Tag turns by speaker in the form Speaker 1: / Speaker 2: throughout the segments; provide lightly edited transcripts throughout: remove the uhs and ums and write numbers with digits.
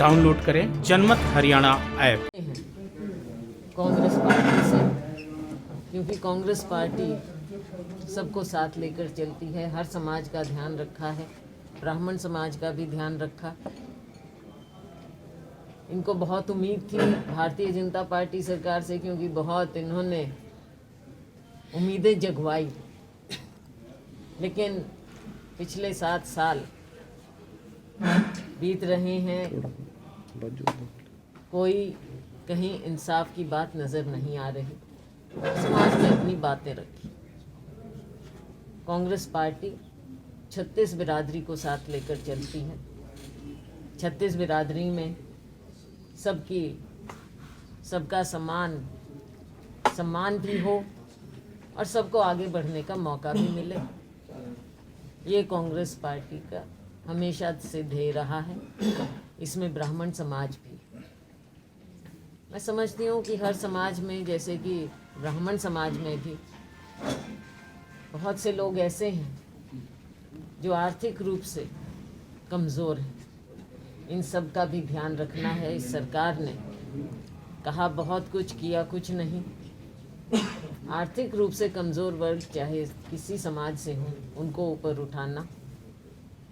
Speaker 1: Download करें जनमत Haryana app.
Speaker 2: Congress party से, क्योंकि कांग्रेस पार्टी सबको साथ लेकर चलती है, हर समाज का ध्यान रखा है, ब्राह्मण समाज का भी ध्यान रखा। इनको बहुत उम्मीद थी भारतीय जनता पार्टी सरकार से, क्योंकि बहुत इन्होंने उम्मीदें जगवाई, लेकिन पिछले 7 साल बीत रहे हैं, कोई कहीं इंसाफ की बात नज़र नहीं आ रही। समाज ने अपनी बातें रखी। कांग्रेस पार्टी 36 बिरादरी को साथ लेकर चलती है। 36 बिरादरी में सबका सम्मान भी हो और सबको आगे बढ़ने का मौका भी मिले। ये कांग्रेस पार्टी का हमेशा से ध्येय रहा है, इसमें ब्राह्मण समाज भी। मैं समझती हूँ कि हर समाज में, जैसे कि ब्राह्मण समाज में भी बहुत से लोग ऐसे हैं जो आर्थिक रूप से कमज़ोर हैं। इन सब का भी ध्यान रखना है। इस सरकार ने कहा बहुत कुछ, किया कुछ नहीं। आर्थिक रूप से कमज़ोर वर्ग चाहे किसी समाज से हों, उनको ऊपर उठाना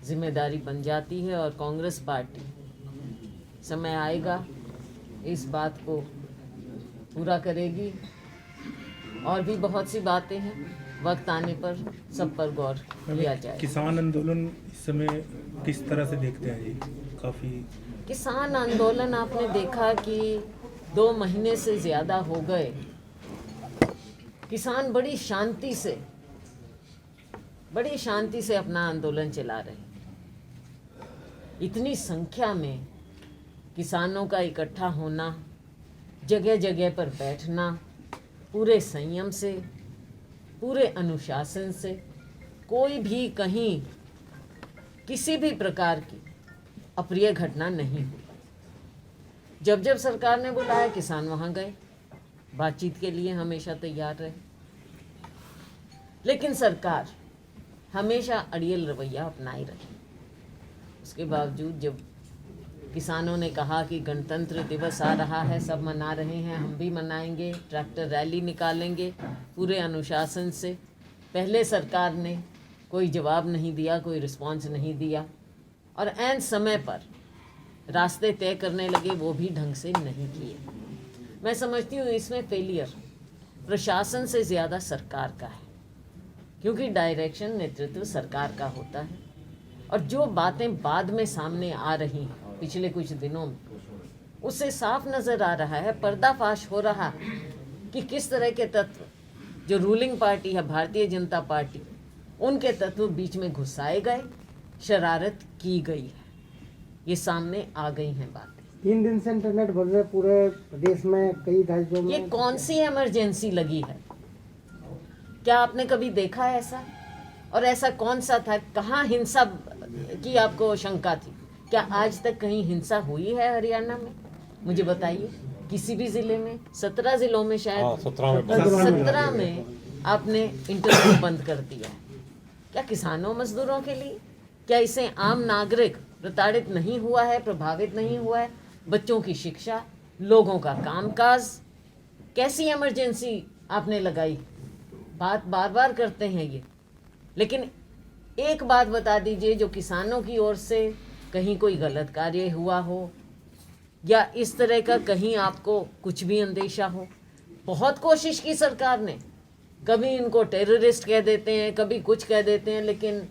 Speaker 2: जिम्मेदारी बन जाती है। और कांग्रेस पार्टी समय आएगा इस बात को पूरा करेगी। और भी बहुत सी बातें हैं, वक्त आने पर सब पर गौर किया जाए।
Speaker 3: किसान आंदोलन इस समय किस तरह से देखते हैं जी? काफ़ी
Speaker 2: किसान आंदोलन आपने देखा कि 2 महीने से ज़्यादा हो गए। किसान बड़ी शांति से अपना आंदोलन चला रहे हैं। इतनी संख्या में किसानों का इकट्ठा होना, जगह जगह पर बैठना, पूरे संयम से, पूरे अनुशासन से, कोई भी कहीं किसी भी प्रकार की अप्रिय घटना नहीं हुई। जब जब सरकार ने बुलाया, किसान वहाँ गए, बातचीत के लिए हमेशा तैयार रहे। लेकिन सरकार हमेशा अड़ियल रवैया अपनाई रही। उसके बावजूद जब किसानों ने कहा कि गणतंत्र दिवस आ रहा है, सब मना रहे हैं, हम भी मनाएंगे, ट्रैक्टर रैली निकालेंगे, पूरे अनुशासन से, पहले सरकार ने कोई जवाब नहीं दिया, कोई रिस्पॉन्स नहीं दिया। और ऐन समय पर रास्ते तय करने लगे, वो भी ढंग से नहीं किए। मैं समझती हूँ इसमें फेलियर प्रशासन से ज़्यादा सरकार का है, क्योंकि डायरेक्शन, नेतृत्व सरकार का होता है। और जो बातें बाद में सामने आ रही हैं पिछले कुछ दिनों में, उससे साफ नज़र आ रहा है, पर्दाफाश हो रहा है कि किस तरह के तत्व, जो रूलिंग पार्टी है भारतीय जनता पार्टी, उनके तत्व बीच में घुसाए गए, शरारत की गई है। ये सामने आ गई हैं बातें।
Speaker 4: 3 दिन से इंटरनेट बंद है पूरे प्रदेश में, कई राज्यों में।
Speaker 2: ये कौन सी इमरजेंसी लगी है? क्या आपने कभी देखा है ऐसा? और ऐसा कौन सा था? कहाँ हिंसा की आपको शंका थी? क्या आज तक कहीं हिंसा हुई है हरियाणा में? मुझे बताइए, किसी भी ज़िले में? 17 ज़िलों में शायद 17 में आपने इंटरनेट बंद कर दिया है। क्या किसानों मजदूरों के लिए? क्या इससे आम नागरिक प्रताड़ित नहीं हुआ है, प्रभावित नहीं हुआ है? बच्चों की शिक्षा, लोगों का कामकाज, कैसी इमरजेंसी आपने लगाई? बात बार बार करते हैं ये, लेकिन एक बात बता दीजिए, जो किसानों की ओर से कहीं कोई गलत कार्य हुआ हो या इस तरह का कहीं आपको कुछ भी अंदेशा हो? बहुत कोशिश की सरकार ने, कभी इनको टेररिस्ट कह देते हैं, कभी कुछ कह देते हैं, लेकिन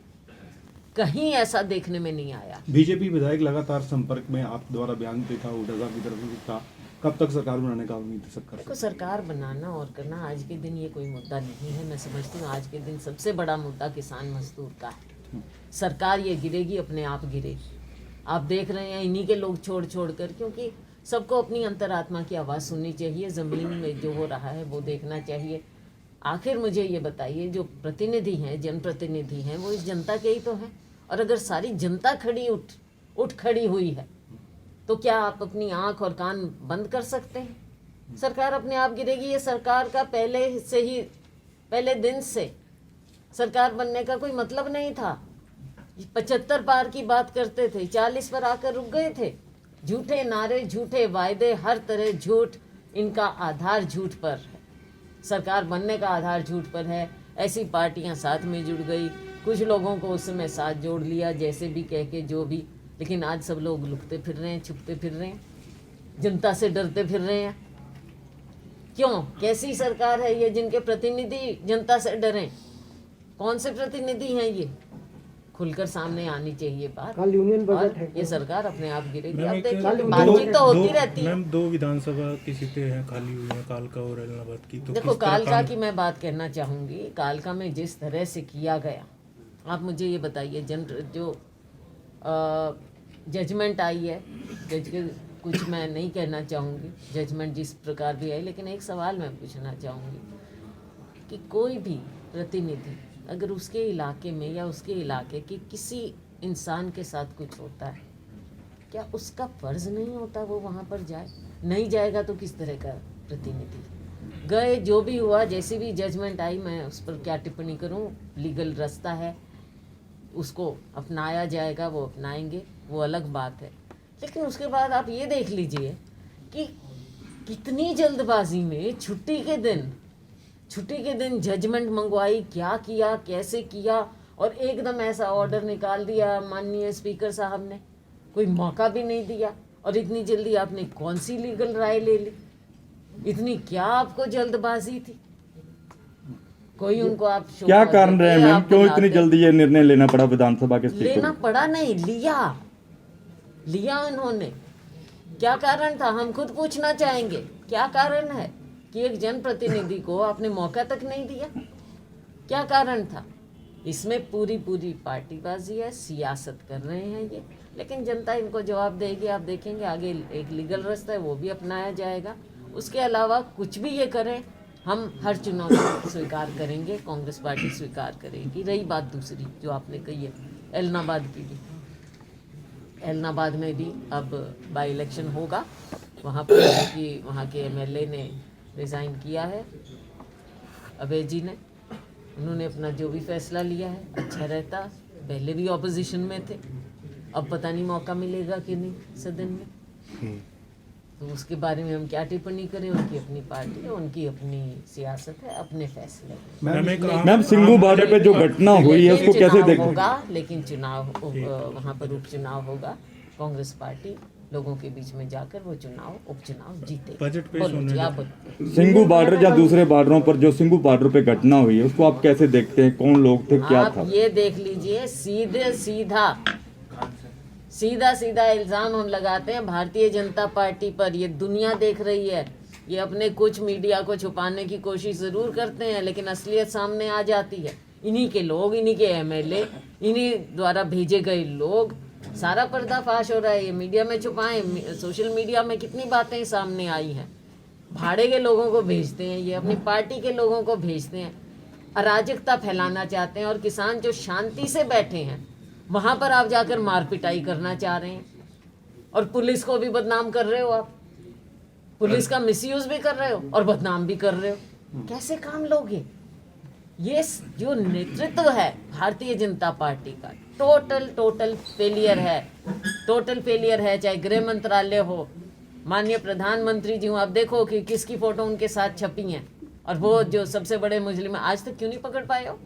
Speaker 2: कहीं ऐसा देखने में नहीं आया।
Speaker 3: बीजेपी विधायक लगातार संपर्क में, आप द्वारा बयान देखा, हुड्डा साहब की तरफ से था, कब तक सरकार बनाने का उम्मीद कर सकते?
Speaker 2: देखो, सरकार बनाना और करना आज के दिन ये कोई मुद्दा नहीं है। मैं समझती हूँ आज के दिन सबसे बड़ा मुद्दा किसान मजदूर का है। सरकार ये गिरेगी, अपने आप गिरेगी। आप देख रहे हैं इन्हीं के लोग छोड़ कर, क्योंकि सबको अपनी अंतरात्मा की आवाज़ सुननी चाहिए, ज़मीन में जो हो रहा है वो देखना चाहिए। आखिर मुझे ये बताइए, जो प्रतिनिधि हैं, जनप्रतिनिधि हैं, वो इस जनता के ही तो हैं। और अगर सारी जनता उठ खड़ी हुई है, तो क्या आप अपनी आंख और कान बंद कर सकते हैं? सरकार अपने आप गिरेगी। ये सरकार का पहले दिन से सरकार बनने का कोई मतलब नहीं था। 75 पार की बात करते थे, 40 पर आकर रुक गए थे। झूठे नारे, झूठे वायदे, हर तरह झूठ, इनका आधार झूठ पर है। सरकार बनने का आधार झूठ पर है। ऐसी पार्टियां साथ में जुड़ गई, कुछ लोगों को उस समय साथ जोड़ लिया, जैसे भी कह के जो भी, लेकिन आज सब लोग लुकते फिर रहे हैं, छुपते फिर रहे हैं, जनता से डरते फिर रहे हैं। क्यों? कैसी सरकार है ये जिनके प्रतिनिधि जनता से डरें? कौन से प्रतिनिधि हैं ये? खुलकर सामने आनी चाहिए बात।
Speaker 4: कल यूनियन बजट
Speaker 2: और
Speaker 4: है,
Speaker 2: ये सरकार अपने आप गिरेगी।
Speaker 5: मैम,
Speaker 2: अब
Speaker 5: एक
Speaker 2: देखिए,
Speaker 4: दो-
Speaker 2: बातचीत तो होती रहती है।
Speaker 5: मैम, 2 विधानसभा की सीटें हैं खाली हुई हैं, कालका और इलाहाबाद की, तो
Speaker 2: देखो,
Speaker 5: किस तरह
Speaker 2: कालका
Speaker 5: काम-
Speaker 2: की मैं बात कहना चाहूँगी। कालका में जिस तरह से किया गया, आप मुझे ये बताइए, जो जजमेंट आई है, जज के कुछ मैं नहीं कहना चाहूँगी, जजमेंट जिस प्रकार भी आई, लेकिन एक सवाल मैं पूछना चाहूँगी कि कोई भी प्रतिनिधि अगर उसके इलाके में या उसके इलाके के किसी इंसान के साथ कुछ होता है, क्या उसका फर्ज नहीं होता वो वहाँ पर जाए? नहीं जाएगा तो किस तरह का प्रतिनिधि? गए, जो भी हुआ, जैसी भी जजमेंट आई, मैं उस पर क्या टिप्पणी करूँ? लीगल रास्ता है, उसको अपनाया जाएगा, वो अपनाएंगे, वो अलग बात है। लेकिन उसके बाद आप ये देख लीजिए कि कितनी जल्दबाजी में छुट्टी के दिन जजमेंट मंगवाई, क्या किया, कैसे किया, और एकदम ऐसा ऑर्डर निकाल दिया माननीय स्पीकर साहब ने, कोई मौका भी नहीं दिया। और इतनी जल्दी आपने कौन सी लीगल राय ले ली? इतनी क्या आपको जल्दबाजी थी? कोई उनको आप
Speaker 6: क्या कारण रहे मैम, क्यों इतनी जल्दी ये निर्णय लेना पड़ा विधानसभा के स्पीकर
Speaker 2: लेना
Speaker 6: को?
Speaker 2: पड़ा नहीं, लिया उन्होंने। क्या कारण था? हम खुद पूछना चाहेंगे, क्या कारण है कि एक जनप्रतिनिधि को आपने मौका तक नहीं दिया? क्या कारण था? इसमें पूरी पार्टीबाजी है, सियासत कर रहे हैं ये, लेकिन जनता इनको जवाब देगी। आप देखेंगे आगे एक लीगल रास्ता है, वो भी अपनाया जाएगा। उसके अलावा कुछ भी ये करें, हम हर चुनाव को स्वीकार करेंगे, कांग्रेस पार्टी स्वीकार करेगी। रही बात दूसरी जो आपने कही है एलनाबाद की भी, एलनाबाद में भी अब बाई इलेक्शन होगा। वहाँ पर कि वहाँ के एमएलए ने रिज़ाइन किया है, अभय जी ने, उन्होंने अपना जो भी फैसला लिया है अच्छा रहता। पहले भी ऑपोजिशन में थे, अब पता नहीं मौका मिलेगा कि नहीं सदन में, तो उसके बारे में हम क्या टिप्पणी करें? उनकी अपनी पार्टी है, उनकी अपनी सियासत है, अपने फैसले हैं।
Speaker 6: मैम, सिंगू बॉर्डर पे जो घटना हुई है उसको कैसे देखते हैं?
Speaker 2: होगा, लेकिन चुनाव वहाँ पर उपचुनाव होगा, कांग्रेस पार्टी लोगों के बीच में जाकर वो उपचुनाव जीते।
Speaker 5: बजट पेश
Speaker 2: बोलो
Speaker 5: होने
Speaker 2: जी, आप
Speaker 5: लगा।
Speaker 2: बोलो।
Speaker 6: सिंगू बॉर्डर या दूसरे बॉर्डरों पर जो सिंगू बॉर्डर पे घटना हुई है उसको आप कैसे देखते हैं? कौन लोग थे, क्या
Speaker 2: आप
Speaker 6: था?
Speaker 2: ये देख लीजिए, सीधा इल्जाम हम लगाते हैं भारतीय जनता पार्टी पर। ये दुनिया देख रही है, ये अपने कुछ मीडिया को छुपाने की कोशिश जरूर करते हैं, लेकिन असलियत सामने आ जाती है। इन्हीं के लोग, इन्हीं के एमएलए, इन्हीं द्वारा भेजे गए लोग, सारा पर्दाफाश हो रहा है। ये मीडिया में छुपाएं, सोशल मीडिया में कितनी बातें सामने आई हैं। भाड़े के लोगों को भेजते हैं, ये अपनी पार्टी के लोगों को भेजते हैं, अराजकता फैलाना चाहते हैं। और किसान जो शांति से बैठे हैं वहाँ पर आप जाकर मार पिटाई करना चाह रहे हैं, और पुलिस को भी बदनाम कर रहे हो आप, पुलिस का मिसयूज भी कर रहे हो और बदनाम भी कर रहे हो। कैसे काम लोगे? ये जो नेतृत्व है भारतीय जनता पार्टी का, टोटल फेलियर है। चाहे गृह मंत्रालय हो, माननीय प्रधानमंत्री जी हो, आप देखो कि किसकी फोटो उनके साथ छपी हैं, और वो जो सबसे बड़े मुजरिम आज तक क्यों नहीं पकड़ पाए हो?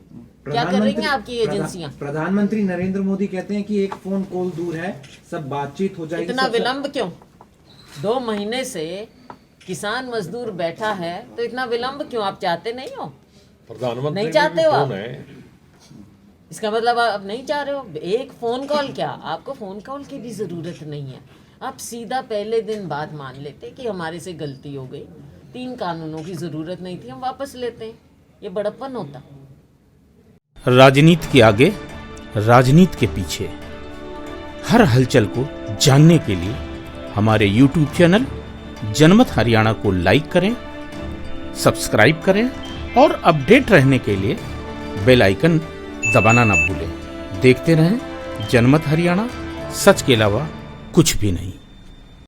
Speaker 2: क्या कर रही हैं आपकी एजेंसियां?
Speaker 7: प्रधानमंत्री नरेंद्र मोदी कहते हैं कि एक फोन कॉल दूर है, सब बातचीत हो जाएगी।
Speaker 2: इतना विलंब क्यों? 2 महीने से किसान मजदूर बैठा है, तो इतना विलंब क्यों? आप चाहते नहीं हो?
Speaker 8: प्रधानमंत्री
Speaker 2: नहीं चाहते हो आप?
Speaker 8: है।
Speaker 2: इसका मतलब आप नहीं चाह रहे हो? एक फोन कॉल, क्या आपको फोन कॉल की भी जरूरत नहीं है। आप सीधा पहले दिन बात मान लेते कि हमारे से गलती हो गई, 3 कानूनों की जरूरत नहीं थी, हम वापस लेते हैं। ये बड़प्पन होता।
Speaker 1: राजनीति के आगे, राजनीति के पीछे, हर हलचल को जानने के लिए हमारे YouTube चैनल जनमत हरियाणा को लाइक करें, सब्सक्राइब करें और अपडेट रहने के लिए बेल आइकन दबाना ना भूलें। देखते रहें जनमत हरियाणा, सच के अलावा कुछ भी नहीं।